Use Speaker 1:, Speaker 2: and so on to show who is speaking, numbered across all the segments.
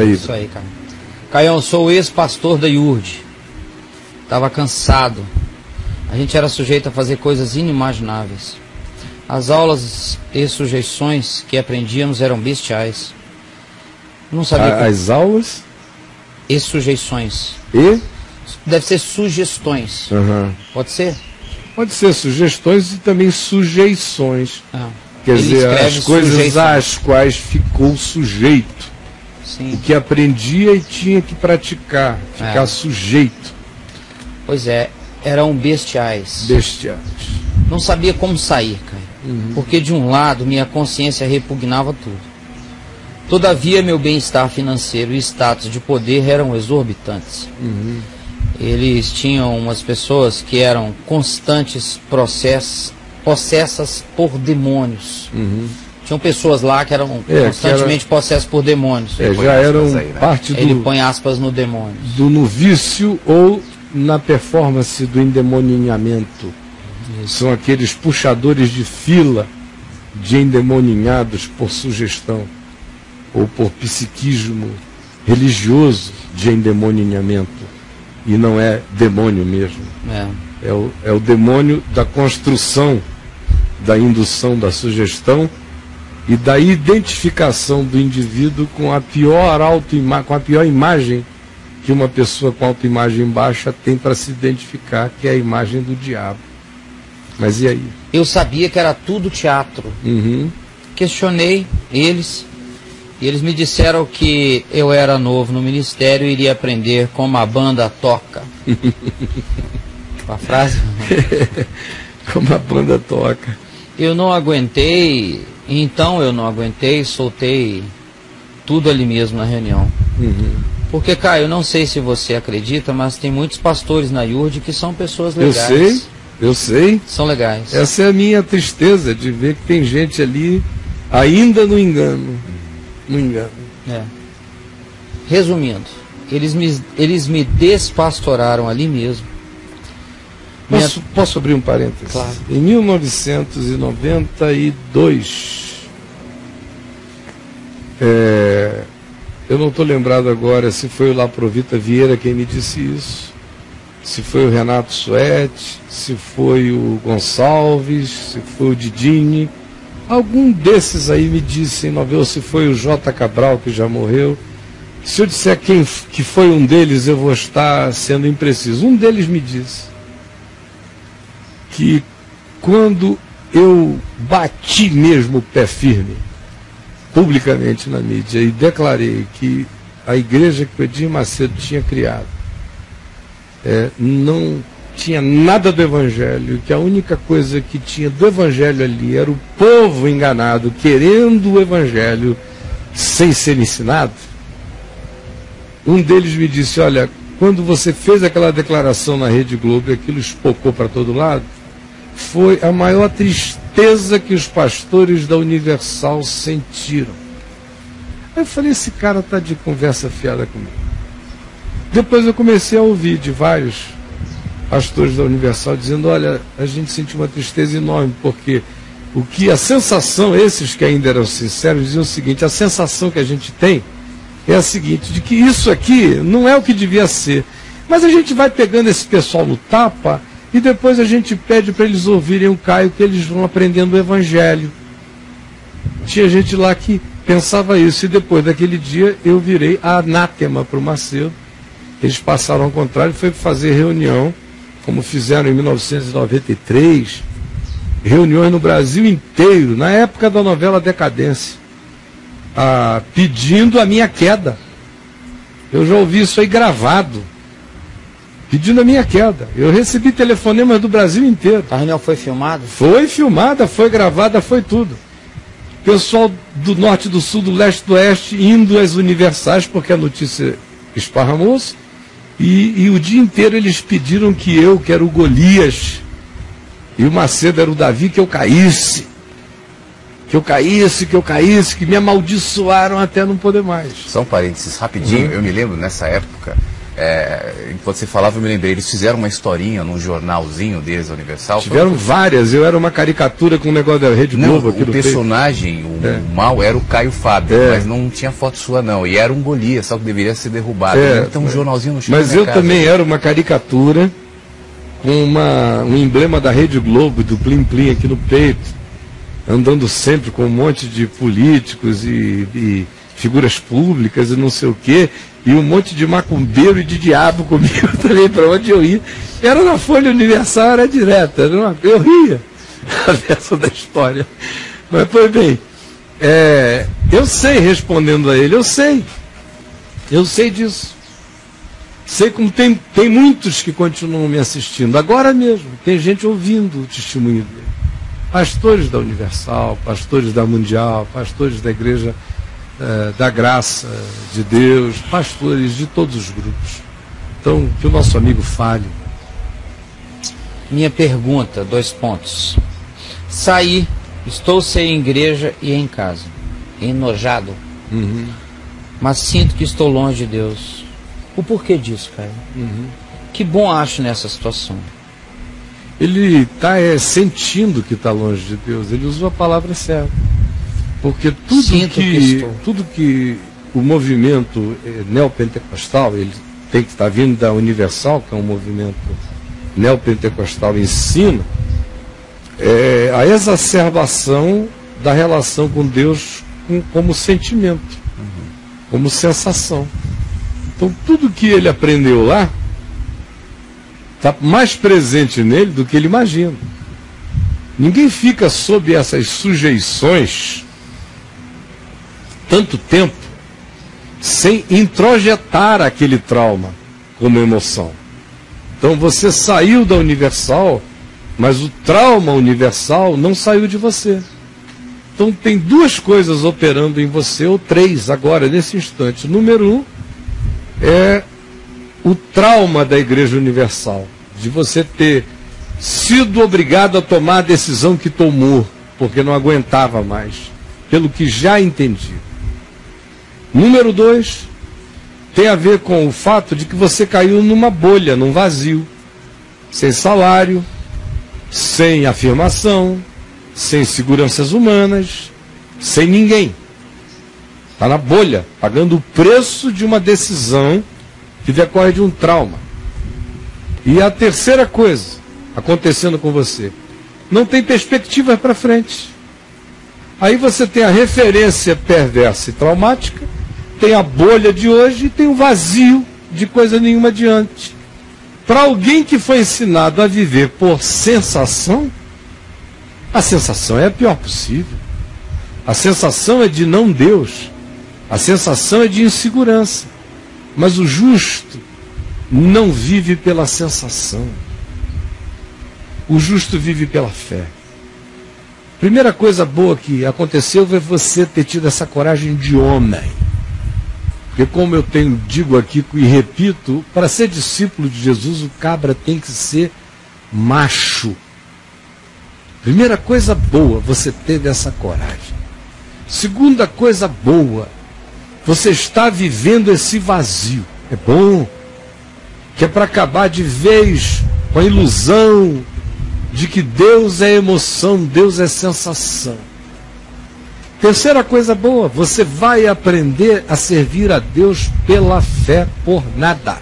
Speaker 1: Isso aí, cara. Caião, sou ex-pastor da IURD. Estava cansado. A gente era sujeito a fazer coisas inimagináveis. As aulas e sujeições que aprendíamos eram bestiais. Não sabia.
Speaker 2: As aulas?
Speaker 1: E sujeições.
Speaker 2: E?
Speaker 1: Deve ser sugestões.
Speaker 2: Uhum.
Speaker 1: Pode ser?
Speaker 2: Pode ser sugestões e também sujeições.
Speaker 1: Ah.
Speaker 2: Quer dizer, as coisas às quais ficou sujeito.
Speaker 1: Sim.
Speaker 2: O que aprendia e tinha que praticar, ficar sujeito.
Speaker 1: Pois é, eram bestiais.
Speaker 2: Bestiais.
Speaker 1: Não sabia como sair, cara. Porque de um lado minha consciência repugnava tudo. Todavia meu bem-estar financeiro e status de poder eram exorbitantes. Eles tinham umas pessoas que eram constantes possessas por demônios. Tinham pessoas lá que eram constantemente possessas por demônios.
Speaker 2: Já eram parte do...
Speaker 1: Ele põe aspas no demônio.
Speaker 2: No vício ou na performance do endemoninhamento. São aqueles puxadores de fila de endemoninhados por sugestão ou por psiquismo religioso de endemoninhamento. E não é demônio mesmo. É o demônio da construção, da indução, da sugestão e da identificação do indivíduo com a pior imagem que uma pessoa com autoimagem baixa tem para se identificar, que é a imagem do diabo. Mas e aí?
Speaker 1: Eu sabia que era tudo teatro. Questionei eles, e eles me disseram que eu era novo no ministério e iria aprender como a banda toca. A frase?
Speaker 2: Como a banda toca.
Speaker 1: Eu não aguentei, soltei tudo ali mesmo na reunião. Porque, Caio, eu não sei se você acredita, mas tem muitos pastores na IURD que são pessoas legais.
Speaker 2: Eu sei.
Speaker 1: São legais.
Speaker 2: Essa é a minha tristeza, de ver que tem gente ali ainda no engano. No engano.
Speaker 1: Resumindo, eles me despastoraram ali mesmo.
Speaker 2: Posso abrir um parênteses?
Speaker 1: Claro.
Speaker 2: Em 1992, eu não estou lembrado agora se foi o Laprovita Vieira quem me disse isso, se foi o Renato Suete, se foi o Gonçalves, se foi o Didini. Algum desses aí me disse, ou se foi o J. Cabral, que já morreu. Se eu disser que foi um deles, eu vou estar sendo impreciso. Um deles me disse que quando eu bati mesmo o pé firme, publicamente na mídia, e declarei que a igreja que o Edir Macedo tinha criado não tinha nada do Evangelho, que a única coisa que tinha do Evangelho ali era o povo enganado, querendo o Evangelho sem ser ensinado. Um deles me disse, olha, quando você fez aquela declaração na Rede Globo e aquilo espocou para todo lado, foi a maior tristeza que os pastores da Universal sentiram. Aí eu falei, esse cara está de conversa fiada comigo. Depois eu comecei a ouvir de vários pastores da Universal dizendo, olha, a gente sentiu uma tristeza enorme, porque a sensação, esses que ainda eram sinceros, diziam o seguinte, a sensação que a gente tem é a seguinte, de que isso aqui não é o que devia ser. Mas a gente vai pegando esse pessoal no tapa e depois a gente pede para eles ouvirem o Caio, que eles vão aprendendo o Evangelho. Tinha gente lá que pensava isso, e depois daquele dia eu virei anátema para o Macedo. Eles passaram ao contrário, foi fazer reunião, como fizeram em 1993, reuniões no Brasil inteiro, na época da novela Decadência, pedindo a minha queda. Eu já ouvi isso aí gravado, pedindo a minha queda. Eu recebi telefonemas do Brasil inteiro.
Speaker 1: A reunião foi filmada?
Speaker 2: Foi filmada, foi gravada, foi tudo. Pessoal do norte, do sul, do leste, do oeste, indo às universais, porque a notícia esparramou-se. E o dia inteiro eles pediram que era o Golias, e o Macedo era o Davi, que eu caísse. Que me amaldiçoaram até não poder mais.
Speaker 3: Só um parênteses rapidinho, eu me lembro nessa época, Enquanto você falava, eu me lembrei, eles fizeram uma historinha num jornalzinho deles, Universal.
Speaker 2: Tiveram várias, eu era uma caricatura com o negócio da Rede Globo.
Speaker 3: O personagem, o mal, era o Caio Fábio, mas não tinha foto sua não, e era um Golias, só que deveria ser derrubado. Então um jornalzinho no chão.
Speaker 2: Mas eu também era uma caricatura com um emblema da Rede Globo, do Plim Plim aqui no peito, andando sempre com um monte de políticos e figuras públicas e não sei o quê, e um monte de macumbeiro e de diabo comigo também, para onde eu ia. Era na Folha Universal, era direta, eu ria a versão da história. Mas, pois bem, eu sei, respondendo a ele, eu sei disso. Sei como tem muitos que continuam me assistindo, agora mesmo, tem gente ouvindo o testemunho dele. Pastores da Universal, pastores da Mundial, pastores da Igreja da Graça de Deus, pastores de todos os grupos. Então, que o nosso amigo fale.
Speaker 1: Minha pergunta, 2 pontos. Saí, estou sem igreja e em casa, enojado, mas sinto que estou longe de Deus. O porquê disso, Caio? Que bom acho nessa situação.
Speaker 2: Ele está sentindo que está longe de Deus, ele usou a palavra certa. Porque tudo que o movimento neopentecostal, ele tem que estar vindo da Universal, que é um movimento neopentecostal, ensina, a exacerbação da relação com Deus como sentimento, como sensação. Então tudo que ele aprendeu lá está mais presente nele do que ele imagina. Ninguém fica sob essas sujeições tanto tempo sem introjetar aquele trauma como emoção. Então você saiu da Universal, mas o trauma universal não saiu de você. Então tem 2 coisas operando em você, ou 3 agora, nesse instante. Número 1 é o trauma da Igreja Universal, de você ter sido obrigado a tomar a decisão que tomou, porque não aguentava mais, pelo que já entendi. Número 2 tem a ver com o fato de que você caiu numa bolha, num vazio, sem salário, sem afirmação, sem seguranças humanas, sem ninguém. Está na bolha, pagando o preço de uma decisão que decorre de um trauma. E a terceira coisa acontecendo com você, não tem perspectiva para frente. Aí você tem a referência perversa e traumática, tem a bolha de hoje e tem o vazio de coisa nenhuma adiante. Para alguém que foi ensinado a viver por sensação, a sensação é a pior possível. A sensação é de não Deus. A sensação é de insegurança. Mas o justo não vive pela sensação. O justo vive pela fé. Primeira coisa boa que aconteceu foi você ter tido essa coragem de homem. Porque como eu digo aqui e repito, para ser discípulo de Jesus, o cabra tem que ser macho. Primeira coisa boa, você teve essa coragem. Segunda coisa boa, você está vivendo esse vazio. É bom. Que é para acabar de vez com a ilusão de que Deus é emoção, Deus é sensação. Terceira coisa boa, você vai aprender a servir a Deus pela fé, por nada.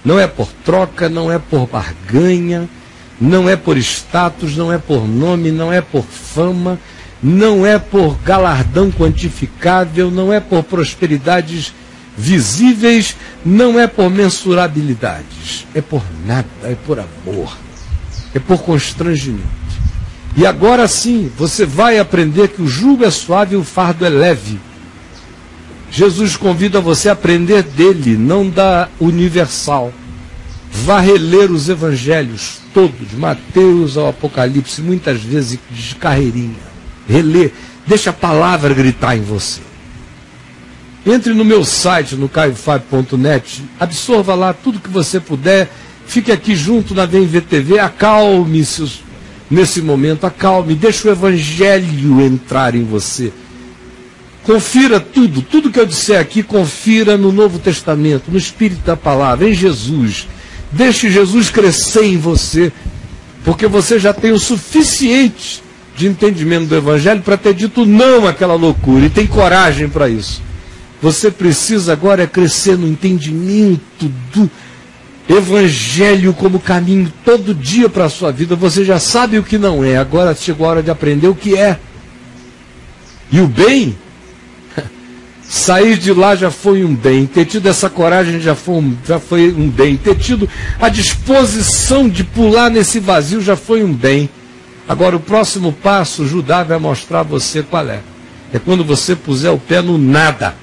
Speaker 2: Não é por troca, não é por barganha, não é por status, não é por nome, não é por fama, não é por galardão quantificável, não é por prosperidades visíveis, não é por mensurabilidades. É por nada, é por amor, é por constrangimento. E agora sim, você vai aprender que o jugo é suave e o fardo é leve. Jesus convida você a aprender dele, não da Universal. Vá reler os evangelhos todos, de Mateus ao Apocalipse, muitas vezes de carreirinha. Relê, deixa a palavra gritar em você. Entre no meu site, no caiofabio.net, absorva lá tudo que você puder, fique aqui junto na VMVTV, acalme-se nesse momento, acalme, deixa o evangelho entrar em você. Confira tudo que eu disser aqui, confira no Novo Testamento, no Espírito da Palavra, em Jesus. Deixe Jesus crescer em você, porque você já tem o suficiente de entendimento do Evangelho para ter dito não àquela loucura, e tem coragem para isso. Você precisa agora crescer no entendimento do Evangelho como caminho todo dia para a sua vida. Você já sabe o que não é, agora chegou a hora de aprender o que é. E o bem, sair de lá já foi um bem, ter tido essa coragem já foi um bem, ter tido a disposição de pular nesse vazio já foi um bem. Agora o próximo passo, Judá vai mostrar a você qual é. É quando você puser o pé no nada.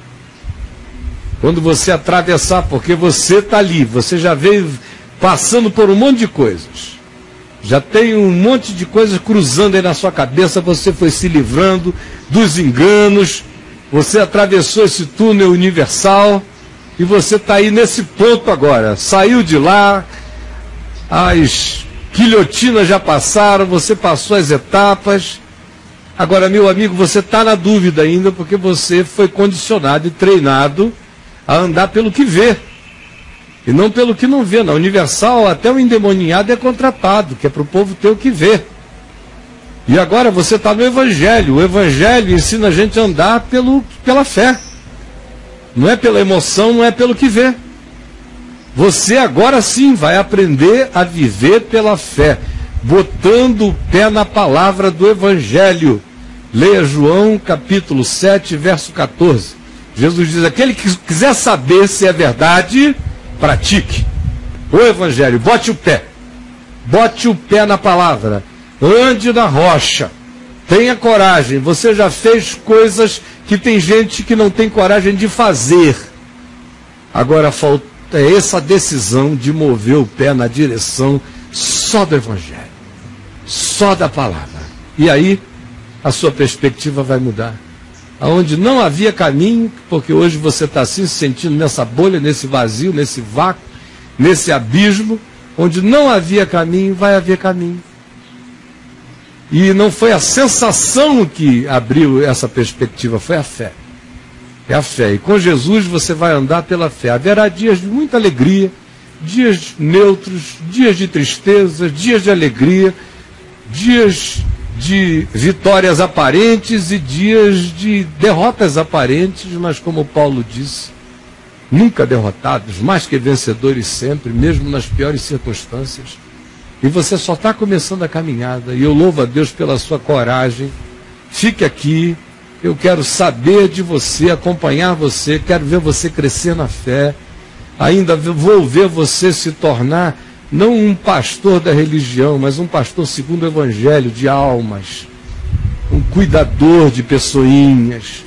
Speaker 2: Quando você atravessar, porque você está ali, você já veio passando por um monte de coisas. Já tem um monte de coisas cruzando aí na sua cabeça, você foi se livrando dos enganos, você atravessou esse túnel universal e você está aí nesse ponto agora. Saiu de lá, as guilhotinas já passaram, você passou as etapas. Agora, meu amigo, você está na dúvida ainda porque você foi condicionado e treinado a andar pelo que vê e não pelo que não vê. Na Universal, até o endemoniado é contratado, que é para o povo ter o que vê. E agora você está no Evangelho. O Evangelho ensina a gente a andar pela fé. Não é pela emoção, não é pelo que vê. Você agora sim vai aprender a viver pela fé, botando o pé na palavra do Evangelho. Leia João capítulo 7, verso 14. Jesus diz: aquele que quiser saber se é verdade, pratique o Evangelho, bote o pé na palavra, ande na rocha, tenha coragem. Você já fez coisas que tem gente que não tem coragem de fazer. Agora falta essa decisão de mover o pé na direção só do Evangelho, só da palavra. E aí a sua perspectiva vai mudar. Aonde não havia caminho, porque hoje você está assim, se sentindo nessa bolha, nesse vazio, nesse vácuo, nesse abismo, onde não havia caminho, vai haver caminho. E não foi a sensação que abriu essa perspectiva, foi a fé. É a fé. E com Jesus você vai andar pela fé. Haverá dias de muita alegria, dias neutros, dias de tristeza, dias de alegria, dias de vitórias aparentes e dias de derrotas aparentes, mas como Paulo disse, nunca derrotados, mais que vencedores sempre, mesmo nas piores circunstâncias. E você só está começando a caminhada, e eu louvo a Deus pela sua coragem. Fique aqui, eu quero saber de você, acompanhar você, quero ver você crescer na fé, ainda vou ver você se tornar não um pastor da religião, mas um pastor segundo o Evangelho, de almas, um cuidador de pessoinhas,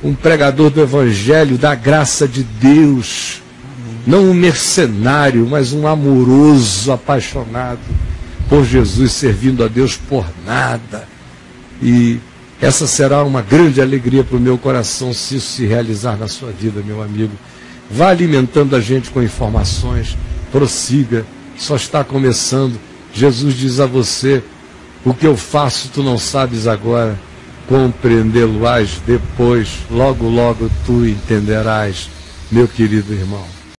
Speaker 2: um pregador do Evangelho, da graça de Deus, não um mercenário, mas um amoroso, apaixonado por Jesus, servindo a Deus por nada. E essa será uma grande alegria para o meu coração se isso se realizar na sua vida, meu amigo. Vá alimentando a gente com informações, prossiga. Só está começando. Jesus diz a você: o que eu faço tu não sabes agora, compreendê-lo-ás depois, logo, logo tu entenderás, meu querido irmão.